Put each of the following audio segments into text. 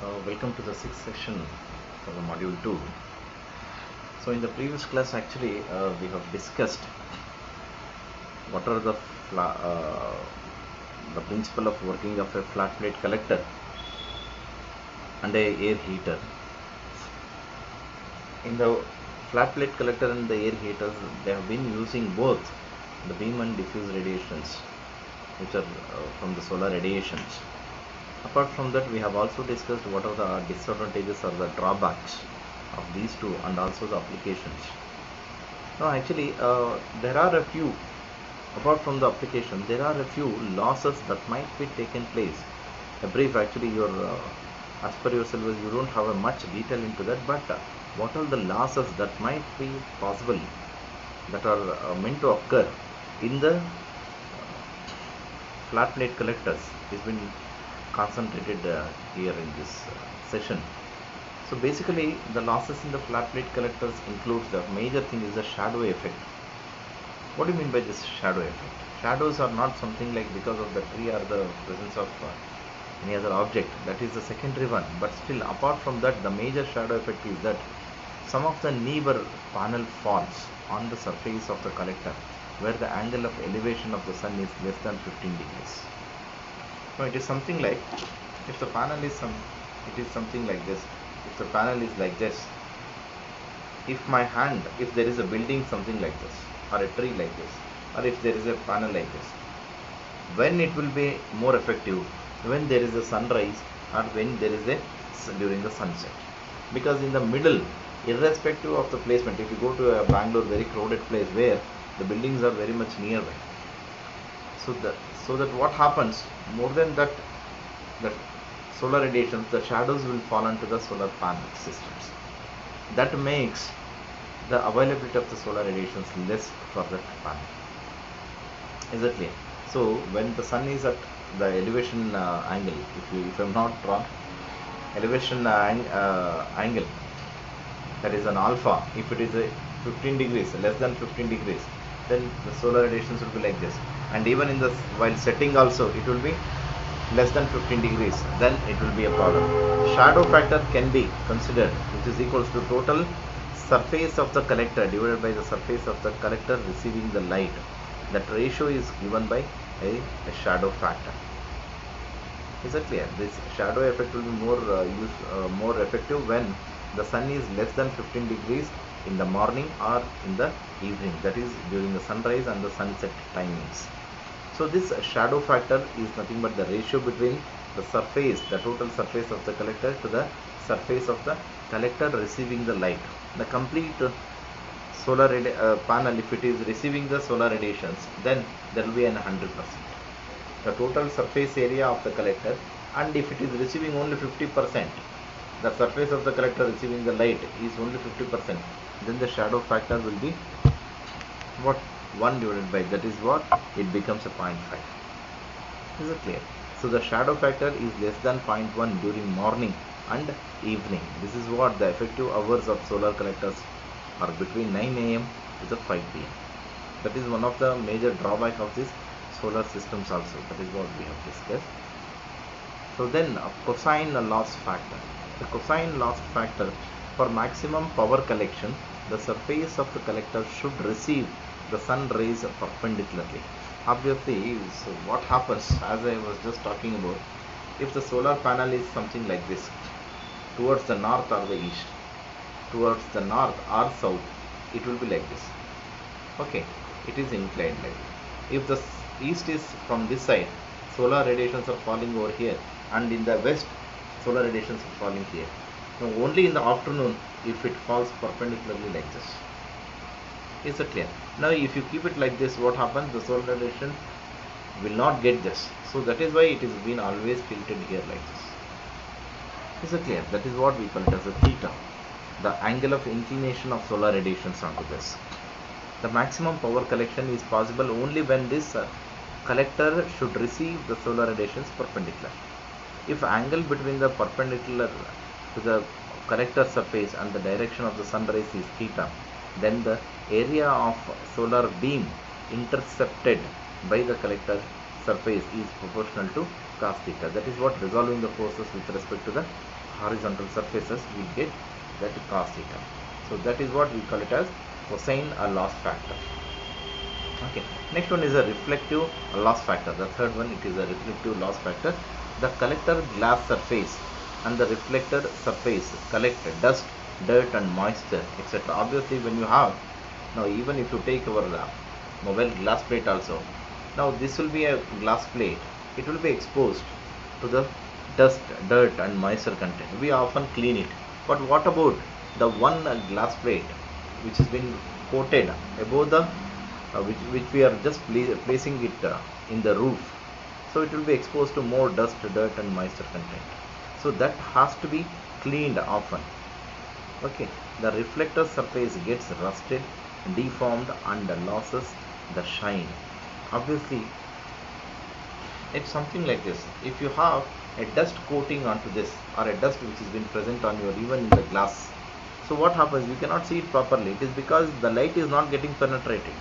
Welcome to the sixth session for the module 2. So in the previous class actually we have discussed what are the principle of working of a flat plate collector and a air heater. In the flat plate collector and the air heaters, they have been using both the beam and diffuse radiations, which are from the solar radiations. Apart from that, we have also discussed what are the disadvantages or the drawbacks of these two and also the applications. Now actually there are a few, apart from the application, there are a few losses that might be taken place. A brief, actually as per your syllabus you don't have a much detail into that, but what are the losses that might be possible that are meant to occur in the flat plate collectors is been concentrated here in this session. So basically the losses in the flat plate collectors includes, the major thing is the shadow effect. What do you mean by this shadow effect? Shadows are not something like because of the tree or the presence of any other object. That is the secondary one, but still apart from that, the major shadow effect is that some of the neighbor panel falls on the surface of the collector where the angle of elevation of the sun is less than 15 degrees. Now it is something like, if the panel is it is something like this. If the panel is like this, if there is a building something like this, or a tree like this, or if there is a panel like this, when it will be more effective? When there is a sunrise or when there is during the sunset. Because in the middle, irrespective of the placement, if you go to a Bangalore very crowded place where the buildings are very much nearby, so that what happens, more than that, the solar radiations, the shadows will fall onto the solar panel systems. That makes the availability of the solar radiations less for that panel. Is it clear? So when the sun is at the elevation angle, if I'm not wrong, elevation angle, that is an alpha. If it is a 15 degrees, less than 15 degrees, then the solar radiations will be like this. And even in the while setting also, it will be less than 15 degrees, then it will be a problem. Shadow factor can be considered, which is equals to total surface of the collector divided by the surface of the collector receiving the light. That ratio is given by a shadow factor. Is it clear? This shadow effect will be more effective when the sun is less than 15 degrees in the morning or in the evening, that is during the sunrise and the sunset timings. So this shadow factor is nothing but the ratio between the surface, the total surface of the collector to the surface of the collector receiving the light. The complete solar panel, if it is receiving the solar radiations, then there will be an 100%. The total surface area of the collector, and if it is receiving only 50%, the surface of the collector receiving the light is only 50%, then the shadow factor will be what? 1 divided by, that is what? It becomes a 0.5. Is it clear? So the shadow factor is less than 0.1 during morning and evening. This is what the effective hours of solar collectors are, between 9 a.m. to the 5 p.m. That is one of the major drawback of these solar systems also. That is what we have discussed. So then cosine loss factor. The cosine loss factor, for maximum power collection, the surface of the collector should receive the sun rays perpendicularly. Obviously, so what happens, as I was just talking about, if the solar panel is something like this, towards the north or the east, towards the north or south, it will be like this. Okay, it is inclined like this. If the east is from this side, solar radiations are falling over here, and in the west, solar radiations are falling here. Now only in the afternoon, if it falls perpendicularly like this. Is it clear? Now if you keep it like this, what happens? The solar radiation will not get this. So that is why it is been always tilted here like this. Is it clear? That is what we call it as a theta, the angle of inclination of solar radiations onto this. The maximum power collection is possible only when this collector should receive the solar radiations perpendicular. If angle between the perpendicular to the collector surface and the direction of the sun rays is theta, then the area of solar beam intercepted by the collector surface is proportional to cos theta. That is what resolving the forces with respect to the horizontal surfaces, we get that cos theta. So that is what we call it as cosine loss factor. Okay, next one is a reflective loss factor. The third one, it is a reflective loss factor. The collector glass surface and the reflector surface collect dust, dirt and moisture, etc. Obviously, when you have, now even if you take our mobile glass plate also, now this will be a glass plate, it will be exposed to the dust, dirt and moisture content. We often clean it, but what about the one glass plate which has been coated above the which we are just placing it in the roof, so it will be exposed to more dust, dirt and moisture content, so that has to be cleaned often. Okay, the reflector surface gets rusted, deformed and loses the shine. Obviously, it's something like this. If you have a dust coating onto this, or a dust which has been present on your, even in the glass, so what happens, you cannot see it properly. It is because the light is not getting penetrated.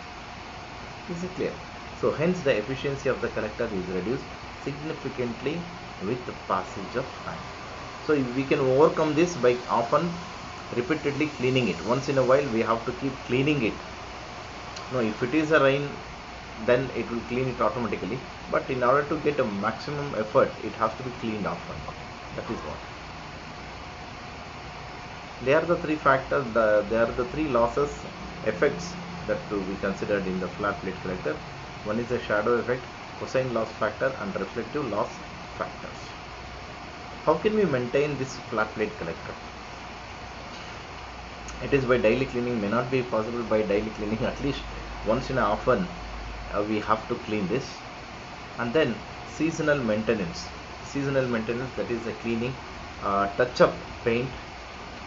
Is it clear? So hence the efficiency of the collector is reduced significantly with the passage of time. So we can overcome this by often repeatedly cleaning it. Once in a while we have to keep cleaning it. Now if it is a rain, then it will clean it automatically, but in order to get a maximum effort, it has to be cleaned often. That is what. They are the three factors, they are the three losses effects that we considered in the flat plate collector. One is the shadow effect, cosine loss factor and reflective loss factors. How can we maintain this flat plate collector? It is by daily cleaning. May not be possible by daily cleaning, at least once in a often we have to clean this. And then seasonal maintenance, that is a cleaning, touch up paint,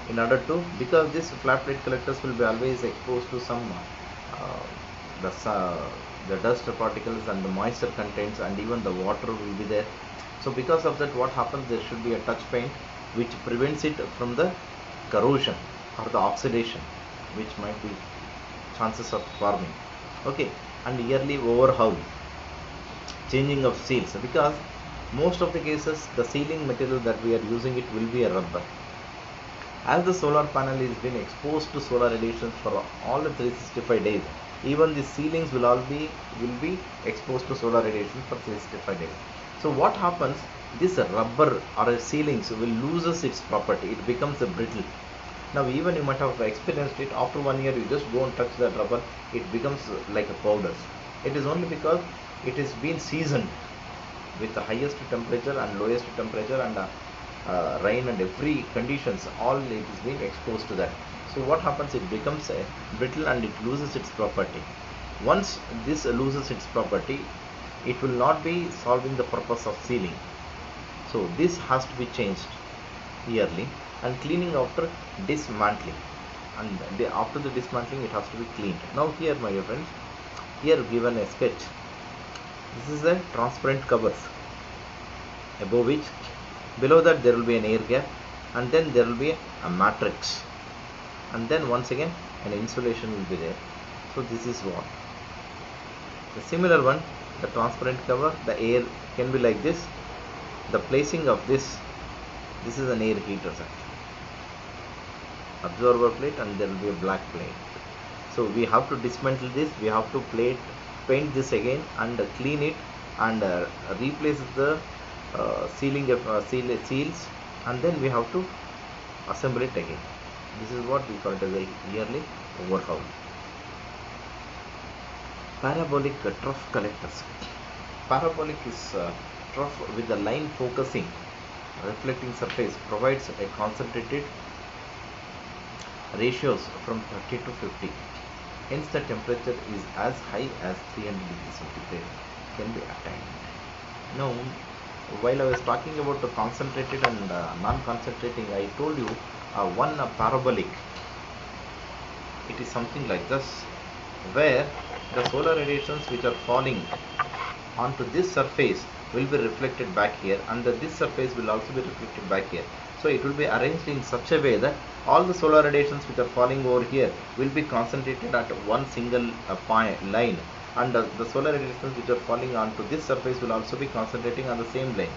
in order to, because this flat plate collectors will be always exposed to some the dust particles and the moisture contents, and even the water will be there. So because of that, what happens, there should be a touch paint which prevents it from the corrosion or the oxidation which might be chances of forming. Okay, and yearly overhaul, changing of seals, because most of the cases the sealing material that we are using, it will be a rubber. As the solar panel is being exposed to solar radiations for all the 365 days, even the ceilings will be exposed to solar radiation for 365 days. So what happens, this rubber or a ceilings will loses its property, it becomes a brittle. Now even you might have experienced it, after 1 year you just go and touch that rubber, it becomes like a powder. It is only because it is been seasoned with the highest temperature and lowest temperature and rain and every conditions, all it is being exposed to that. So what happens, it becomes a brittle and it loses its property. Once this loses its property, it will not be solving the purpose of sealing. So this has to be changed yearly, and cleaning after dismantling, and after the dismantling it has to be cleaned. Now here my dear friends, here given a sketch, this is a transparent covers, above which, below that there will be an air gap, and then there will be a matrix, and then once again an insulation will be there. So this is what the similar one, the transparent cover, the air can be like this. The placing of this is an air heater set, absorber plate, and there will be a black plate. So we have to dismantle this, we have to paint this again and clean it, and replace the seals, and then we have to assemble it again. This is what we call it as a yearly overhaul. Parabolic trough collectors. Parabolic is trough with the line focusing reflecting surface, provides a concentrated ratios from 30 to 50. Hence the temperature is as high as 300 degrees centigrade can be attained. Now, while I was talking about the concentrated and non-concentrating, I told you one parabolic, it is something like this, where the solar radiations which are falling onto this surface will be reflected back here, and this surface will also be reflected back here. So it will be arranged in such a way that all the solar radiations which are falling over here will be concentrated at one single line, and the solar radiations which are falling onto this surface will also be concentrating on the same line.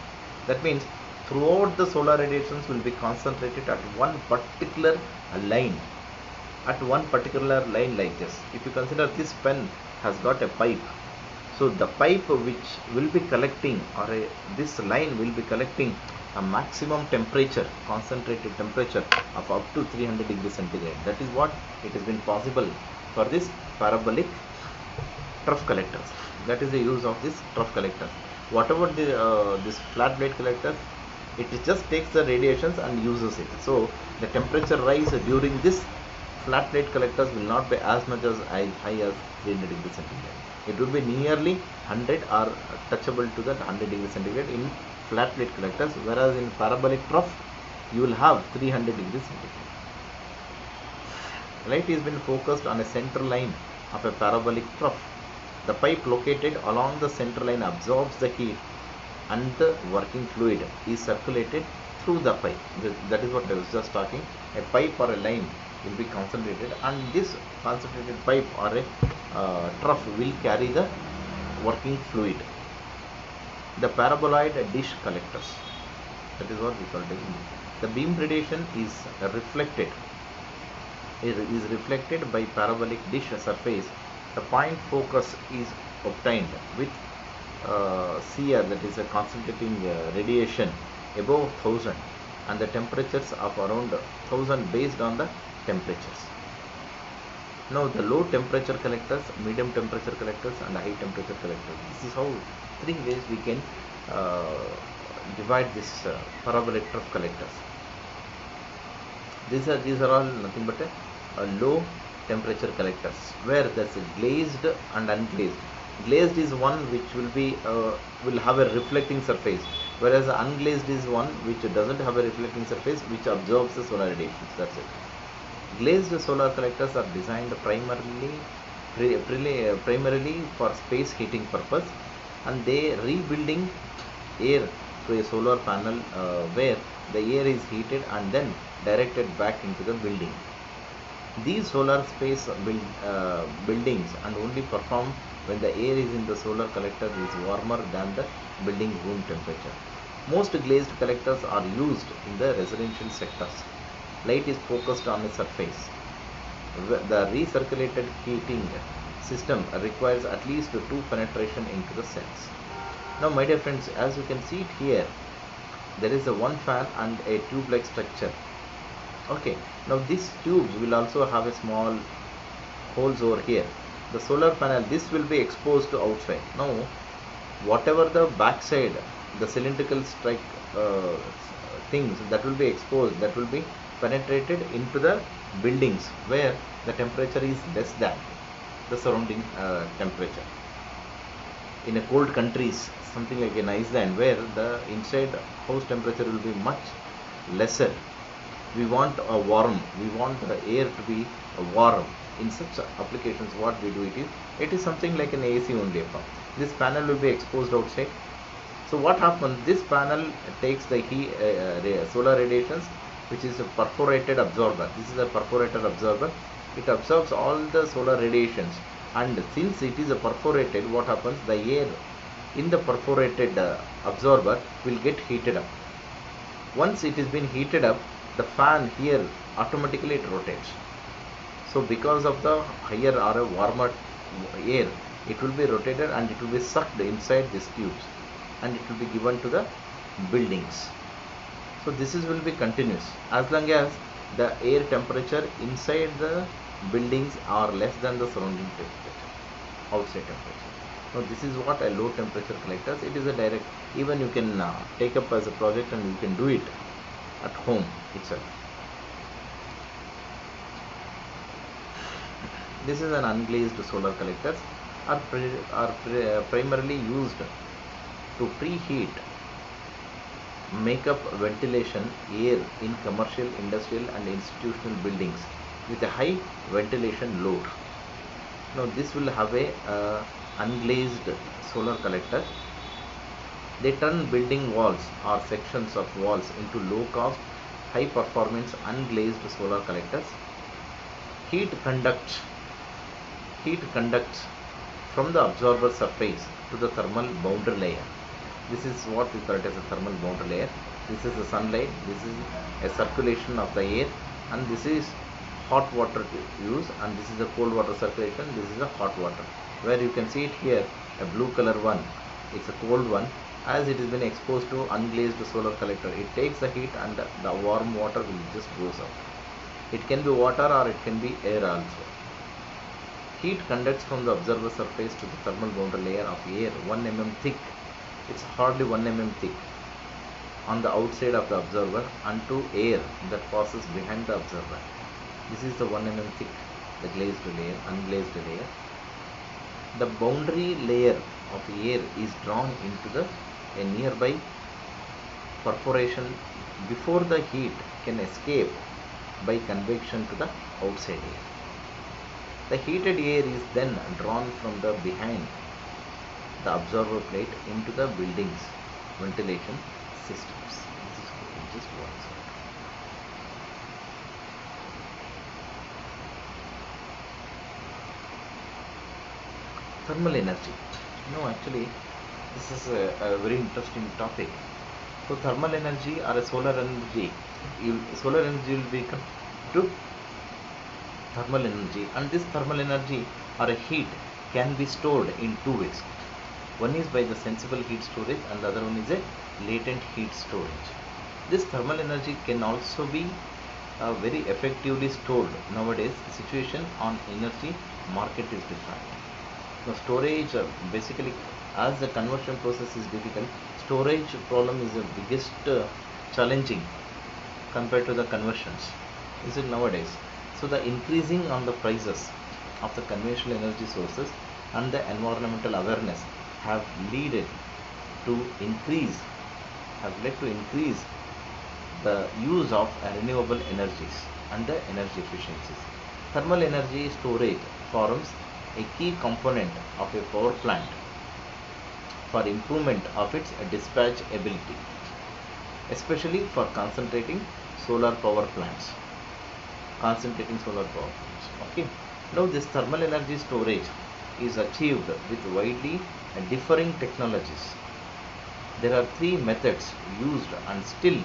That means throughout the solar radiations will be concentrated at one particular line, like this. If you consider this pen has got a pipe, so the pipe which will be collecting, or this line will be collecting a maximum temperature, concentrated temperature of up to 300 degrees centigrade. That is what it has been possible for this parabolic trough collectors. That is the use of this trough collector. Whatever this flat plate collector, it just takes the radiations and uses it. So the temperature rise during this flat plate collectors will not be as much as high as 300 degrees centigrade. It will be nearly 100 or touchable to that 100 degrees centigrade in flat plate collectors, whereas in parabolic trough you will have 300 degrees centigrade. Light has been focused on a center line of a parabolic trough. The pipe located along the center line absorbs the heat and the working fluid is circulated through the pipe. That is what I was just talking. A pipe or a line will be concentrated, and this concentrated pipe or a trough will carry the working fluid. The paraboloid dish collectors, that is what we call it. The beam radiation is reflected by parabolic dish surface. The point focus is obtained with CR, that is a concentrating radiation above 1000, and the temperatures of around 1000 based on the temperatures. Now the low temperature collectors, medium temperature collectors, and high temperature collectors. This is how three ways we can divide this parabolic trough collectors. These are all nothing but a low temperature collectors, where there's a glazed and unglazed. Glazed is one which will have a reflecting surface, whereas unglazed is one which doesn't have a reflecting surface, which absorbs the solar radiations. That's it. Glazed solar collectors are designed primarily for space heating purpose, and they rebuilding air to a solar panel where the air is heated and then directed back into the building. These solar space buildings and only perform when the air is in the solar collector is warmer than the building room temperature. Most glazed collectors are used in the residential sectors. Light is focused on a surface. The recirculated heating system requires at least 2 penetration into the cells. Now my dear friends, as you can see it here, there is a one fan and a tube-like structure. Okay, now these tubes will also have a small holes over here. The solar panel, this will be exposed to outside. Now whatever the backside, the cylindrical strike things that will be exposed, that will be penetrated into the buildings where the temperature is less than the surrounding temperature. In a cold countries, something like in Iceland, where the inside house temperature will be much lesser, we want a warm, we want the air to be warm. In such applications, what we do it is something like an AC only. This panel will be exposed outside. So what happens, this panel takes the heat, solar radiations, which is a perforated absorber. This is a perforated absorber. It absorbs all the solar radiations, and since it is a perforated, what happens, the air in the perforated absorber will get heated up. Once it has been heated up, the fan here automatically it rotates. So because of the higher or a warmer air, it will be rotated and it will be sucked inside these tubes, and it will be given to the buildings. So this will be continuous as long as the air temperature inside the buildings are less than the surrounding temperature, outside temperature. Now this is what a low temperature collectors. It is a direct, even you can take up as a project and you can do it at home itself. This is an unglazed solar collectors are primarily used to preheat, make up ventilation air in commercial, industrial and institutional buildings with a high ventilation load. Now this will have a unglazed solar collector. They turn building walls or sections of walls into low cost, high performance unglazed solar collectors. Heat conducts from the absorber surface to the thermal boundary layer. This is what we call it as a thermal boundary layer. This is the sunlight, this is a circulation of the air, and this is hot water to use, and this is the cold water circulation, this is the hot water. Where you can see it here, a blue color one, it's a cold one. As it has been exposed to unglazed solar collector, it takes the heat and the warm water will just goes out. It can be water or it can be air also. Heat conducts from the observer surface to the thermal boundary layer of air 1 mm thick. It's hardly 1 mm thick on the outside of the observer and to air that passes behind the observer. This is the 1 mm thick, the glazed layer, unglazed layer. The boundary layer of air is drawn into a nearby perforation before the heat can escape by convection to the outside air. The heated air is then drawn from the behind the observer plate into the building's ventilation systems. This is just one side. Thermal energy. Actually, this is a very interesting topic. So, thermal energy or a solar energy, solar energy will become to thermal energy, and this thermal energy or a heat can be stored in two ways. One is by the sensible heat storage and the other one is a latent heat storage. This thermal energy can also be very effectively stored. Nowadays, the situation on energy market is different. Now, storage basically, as the conversion process is difficult, storage problem is the biggest challenging compared to the conversions. Is it nowadays? So the increasing on the prices of the conventional energy sources and the environmental awareness have led to increase the use of renewable energies and the energy efficiencies. Thermal energy storage forms a key component of a power plant for improvement of its dispatch ability, especially for concentrating solar power plants. Okay. Now this thermal energy storage is achieved with widely differing technologies. There are three methods used and still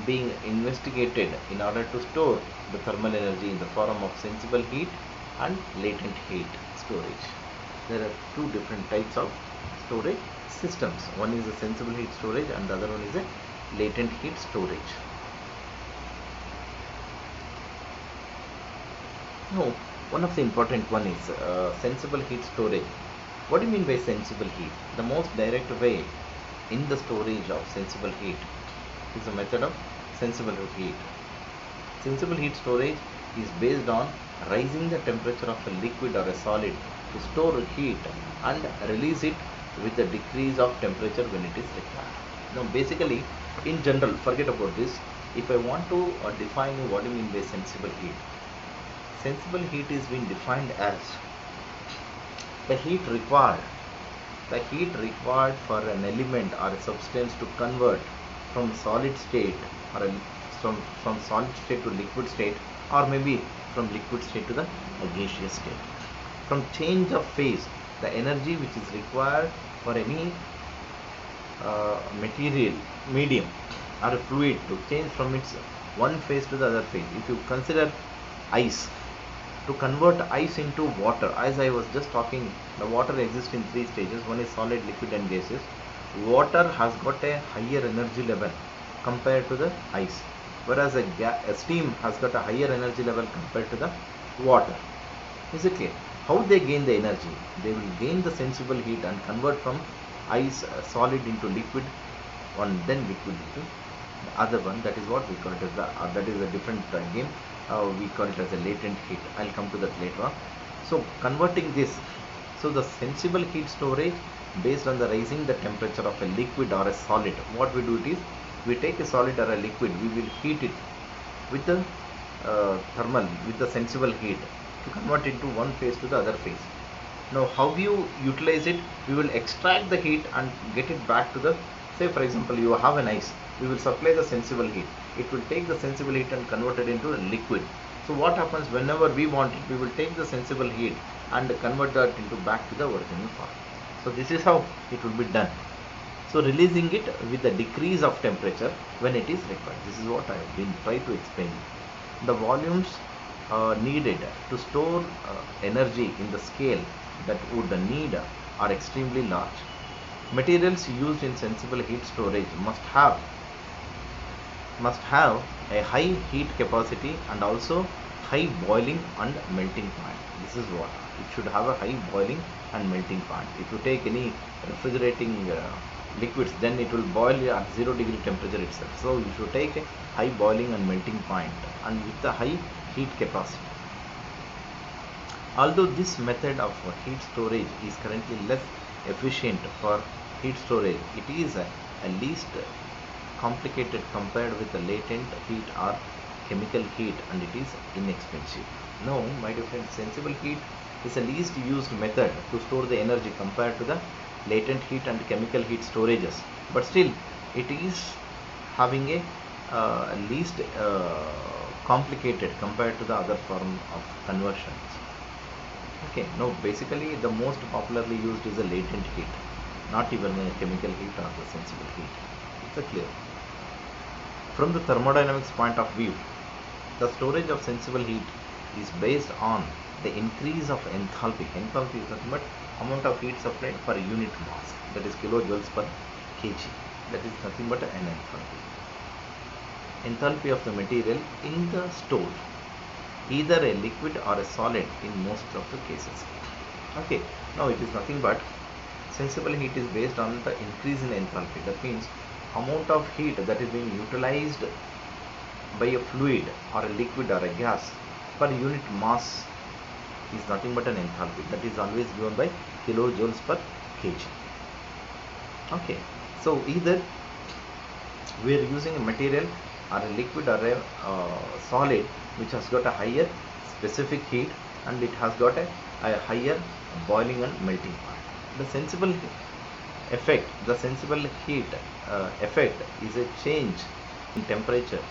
being investigated in order to store the thermal energy in the form of sensible heat and latent heat storage. There are two different types of storage systems. One is a sensible heat storage and the other one is a latent heat storage. No, one of the important one is sensible heat storage. What do you mean by sensible heat? The most direct way in the storage of sensible heat is a method of sensible heat. Sensible heat storage is based on raising the temperature of a liquid or a solid to store heat and release it with a decrease of temperature when it is required. Now, basically, in general, forget about this. If I want to define what do you mean by sensible heat, sensible heat is being defined as the heat required for an element or a substance to convert from solid state or from solid state to liquid state, or maybe from liquid state to the gaseous state. From change of phase, the energy which is required for any material, medium or a fluid to change from its one phase to the other phase. If you consider ice, to convert ice into water, as I was just talking, the water exists in three stages. One is solid, liquid and gaseous. Water has got a higher energy level compared to the ice, whereas a steam has got a higher energy level compared to the water. Is it clear? How they gain the energy? They will gain the sensible heat and convert from ice solid into liquid, and then liquid into the other one. That is what we call it as that is a different game. We call it as a latent heat. I'll come to that later on. So converting this, so the sensible heat storage based on the raising the temperature of a liquid or a solid. What we do it is, we take a solid or a liquid, we will heat it with the with the sensible heat to convert into one phase to the other phase. Now how you utilize it? We will extract the heat and get it back to the, say for example you have an ice, we will supply the sensible heat. It will take the sensible heat and convert it into a liquid. So what happens, whenever we want it, we will take the sensible heat and convert that into back to the original form. So this is how it will be done. So releasing it with the decrease of temperature when it is required. This is what I have been trying to explain. The volumes needed to store energy in the scale that would need are extremely large. Materials used in sensible heat storage must have a high heat capacity and also high boiling and melting point. This is what it should have, a high boiling and melting point. If you take any refrigerating liquids, then it will boil at 0 degree temperature itself. So you should take a high boiling and melting point and with a high heat capacity. Although this method of heat storage is currently less efficient for heat storage, it is a least complicated compared with the latent heat or chemical heat, and it is inexpensive. Now, my dear friends, sensible heat is the least used method to store the energy compared to the latent heat and chemical heat storages, but still it is having a least complicated compared to the other form of conversions. Okay, now basically the most popularly used is the latent heat, not even the chemical heat or the sensible heat. It's a clear. From the thermodynamics point of view, the storage of sensible heat is based on the increase of enthalpy. Enthalpy is nothing but amount of heat supplied per unit mass, that is kilojoules per kg. That is nothing but an enthalpy. Enthalpy of the material in the store, either a liquid or a solid in most of the cases. Okay, now it is nothing but sensible heat is based on the increase in enthalpy. That means amount of heat that is being utilized by a fluid or a liquid or a gas per unit mass is nothing but an enthalpy. That is always given by kilojoules per kg. Okay, so either we are using a material or a liquid or a solid which has got a higher specific heat and it has got a higher boiling and melting point. The sensible heat effect is a change in temperature.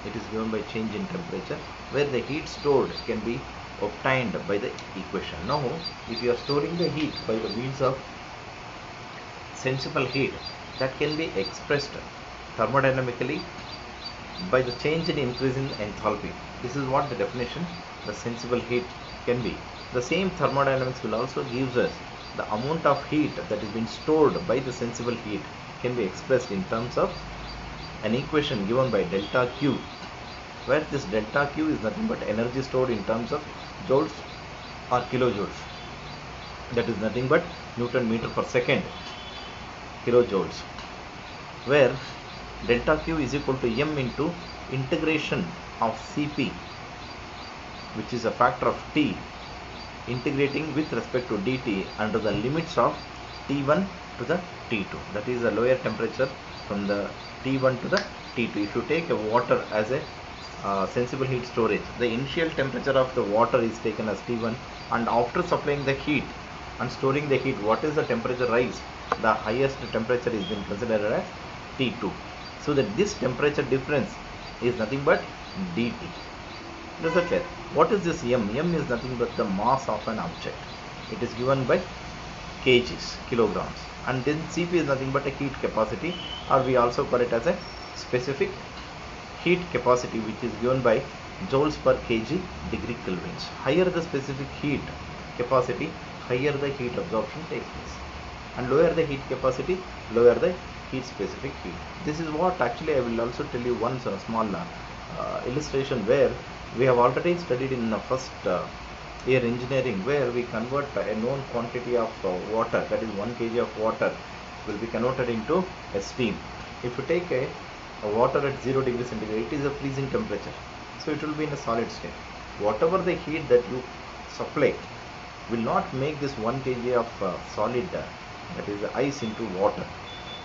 It is given by change in temperature, where the heat stored can be obtained by the equation. Now, if you are storing the heat by the means of sensible heat, that can be expressed thermodynamically by the change in increase in enthalpy. This is what the definition the sensible heat can be. The same thermodynamics will also give us the amount of heat that is being stored by the sensible heat can be expressed in terms of an equation given by delta Q, where this delta Q is nothing but energy stored in terms of joules or kilojoules. That is nothing but Newton meter per second kilojoules, where delta Q is equal to m into integration of Cp, which is a factor of T, integrating with respect to dt under the limits of T1 to the T2. That is the lower temperature from the T1 to the T2. If you take a water as a sensible heat storage, the initial temperature of the water is taken as T1, and after supplying the heat and storing the heat, what is the temperature rise? The highest temperature is being considered as T2. So that this temperature difference is nothing but dt. Is that clear? What is this m? M is nothing but the mass of an object. It is given by kgs, kilograms. And then Cp is nothing but a heat capacity, or we also call it as a specific heat capacity, which is given by joules per kg degree kelvins. Higher the specific heat capacity, higher the heat absorption takes place. And lower the heat capacity, lower the heat specific heat. This is what actually I will also tell you one small illustration where we have already studied in the first year engineering, where we convert a known quantity of water, that is 1 kg of water will be converted into a steam. If you take a water at 0 degree centigrade, it is a freezing temperature, so it will be in a solid state. Whatever the heat that you supply will not make this 1 kg of solid, that is the ice, into water.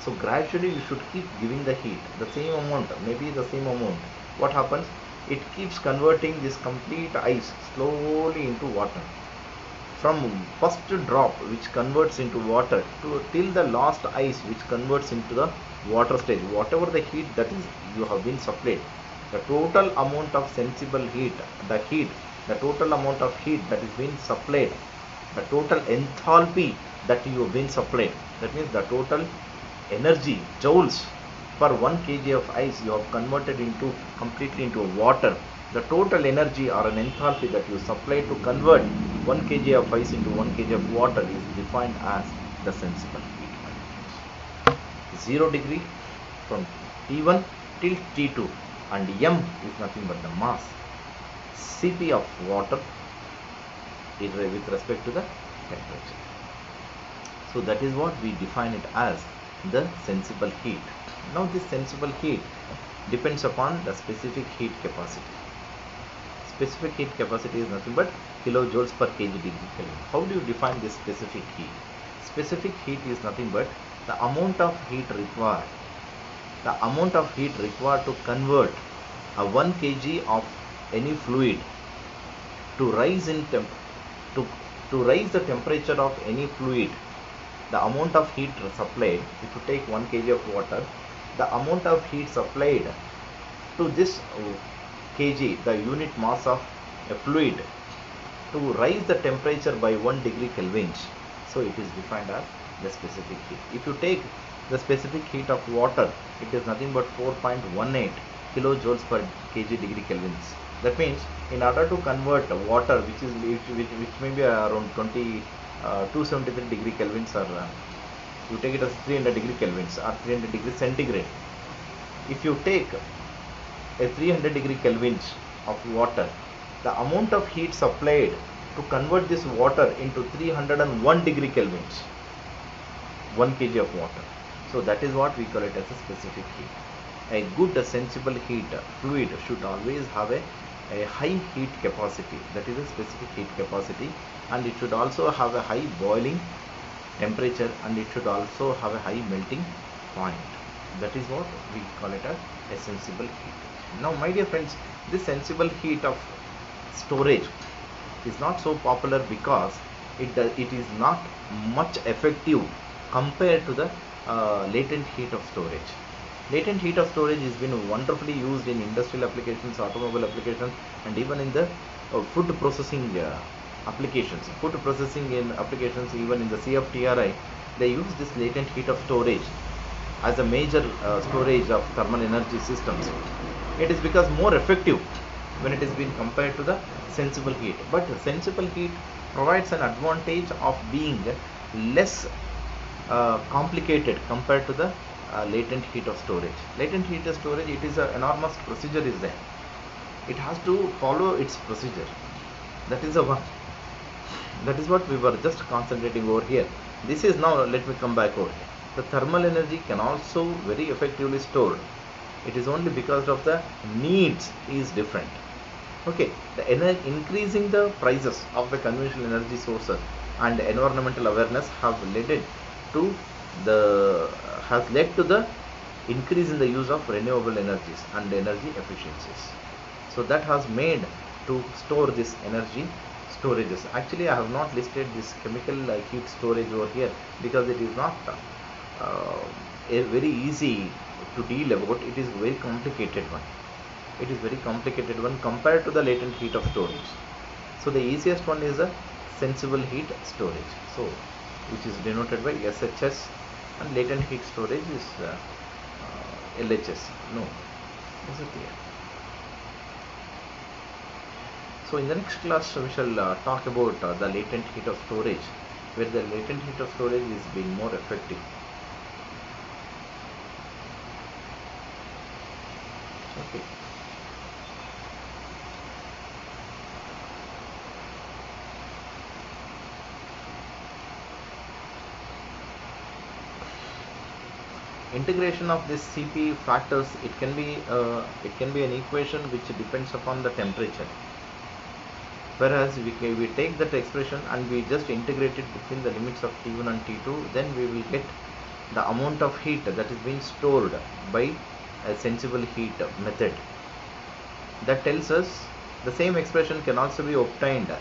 So gradually you should keep giving the heat, the same amount, maybe the same amount. What happens? It keeps converting this complete ice slowly into water. From first drop which converts into water to till the last ice which converts into the water stage, whatever the heat that is you have been supplied, the total amount of sensible heat, the total amount of heat that is being supplied, the total enthalpy that you have been supplied, that means the total energy, joules, for 1 kg of ice you have converted into completely into water. The total energy or an enthalpy that you supply to convert 1 kg of ice into 1 kg of water is defined as the sensible heat. 0 degree from T1 till T2, and M is nothing but the mass, Cp of water with respect to the temperature. So that is what we define it as the sensible heat. Now this sensible heat depends upon the specific heat capacity. Specific heat capacity is nothing but kilojoules per kg degree Kelvin. How do you define this specific heat? Specific heat is nothing but the amount of heat required. The amount of heat required to convert a 1 kg of any fluid to rise in to rise the temperature of any fluid. The amount of heat supplied, if you take 1 kg of water, the amount of heat supplied to this kg, the unit mass of a fluid, to rise the temperature by 1 degree Kelvin. So it is defined as the specific heat. If you take the specific heat of water, it is nothing but 4.18 kilojoules per kg degree Kelvin. That means in order to convert water, which may be around 273 degree Kelvins, or you take it as 300 degree Kelvins or 300 degree centigrade. If you take a 300 degree Kelvins of water, the amount of heat supplied to convert this water into 301 degree Kelvins, 1 kg of water. So that is what we call it as a specific heat. A good sensible heat fluid should always have a high heat capacity, that is a specific heat capacity, and it should also have a high boiling temperature, and it should also have a high melting point. That is what we call it as a sensible heat. Now my dear friends, this sensible heat of storage is not so popular because it is not much effective compared to the latent heat of storage. Latent heat of storage has been wonderfully used in industrial applications, automobile applications, and even in the food processing applications. Food processing in applications, even in the CFTRI, they use this latent heat of storage as a major storage of thermal energy systems. It is because more effective when it is being compared to the sensible heat. But sensible heat provides an advantage of being less complicated compared to the latent heat of storage. Latent heat of storage, it is an enormous procedure is there. It has to follow its procedure. That is the one. That is what we were just concentrating over here. This is now, let me come back over here. The thermal energy can also very effectively stored. It is only because of the needs is different. Okay, increasing the prices of the conventional energy sources and environmental awareness have led to the increase in the use of renewable energies and energy efficiencies. So that has made to store this energy storages. Actually, I have not listed this chemical heat storage over here because it is not very easy to deal about. It is very complicated one. It is very complicated one compared to the latent heat of storage. So the easiest one is a sensible heat storage, so which is denoted by SHS, and latent heat storage is LHS. No, is it clear? So in the next class we shall talk about the latent heat of storage, where the latent heat of storage is being more effective. Okay. Integration of this Cp factors, it can be an equation which depends upon the temperature. Whereas we take that expression and we just integrate it between the limits of T1 and T2, then we will get the amount of heat that is being stored by a sensible heat method. That tells us the same expression can also be obtained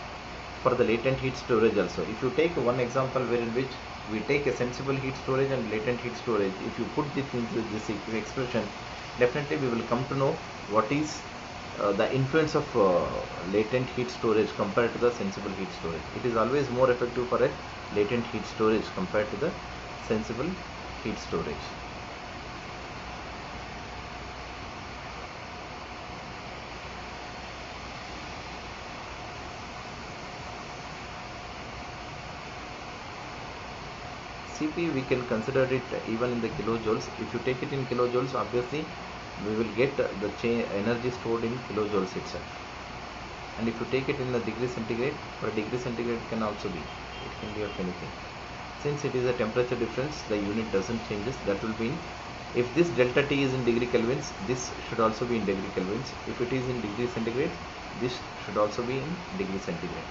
for the latent heat storage also. If you take one example wherein which we take a sensible heat storage and latent heat storage, if you put this into this expression, definitely we will come to know what is the influence of latent heat storage compared to the sensible heat storage. It is always more effective for a latent heat storage compared to the sensible heat storage. Cp we can consider it even in the kilojoules. If you take it in kilojoules, obviously we will get the energy stored in kilojoules itself. And if you take it in the degree centigrade, for degree centigrade can also be, it can be of anything. Since it is a temperature difference, the unit doesn't changes. That will mean if this delta T is in degree kelvins, this should also be in degree kelvins. If it is in degree centigrade, this should also be in degree centigrade.